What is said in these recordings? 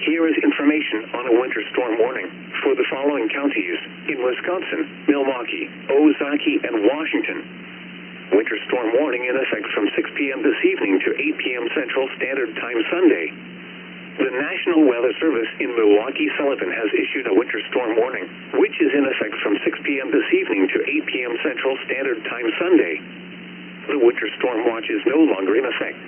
Here is information on a winter storm warning for the following counties in Wisconsin, Milwaukee, Ozaukee, and Washington. Winter storm warning in effect from 6 p.m. this evening to 8 p.m. Central Standard Time Sunday. The National Weather Service in Milwaukee-Sullivan has issued a winter storm warning, which is in effect from 6 p.m. this evening to 8 p.m. Central Standard Time Sunday. The winter storm watch is no longer in effect.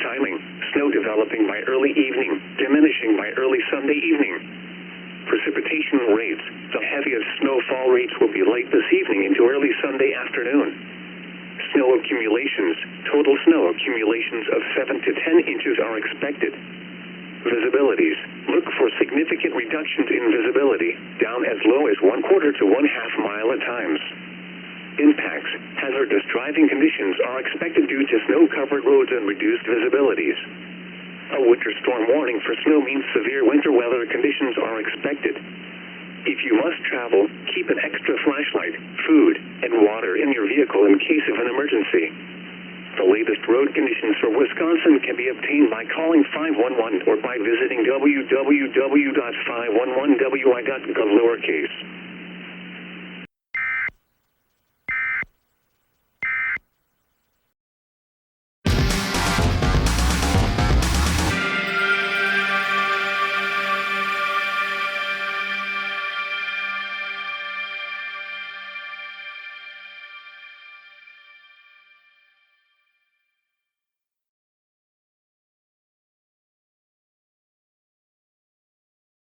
Timing: snow developing by early evening, diminishing by early Sunday evening. Precipitation rates: the heaviest snowfall rates will be late this evening into early Sunday afternoon. Snow accumulations: total snow accumulations of 7 to 10 inches are expected. Visibilities: look for significant reductions in visibility, down as low as 1/4 to 1/2 mile at times. Impacts: hazardous driving conditions are expected due to snow-covered roads and reduced visibilities. A winter storm warning for snow means severe winter weather conditions are expected. If you must travel, keep an extra flashlight, food, and water in your vehicle in case of an emergency. The latest road conditions for Wisconsin can be obtained by calling 511 or by visiting www.511wi.gov.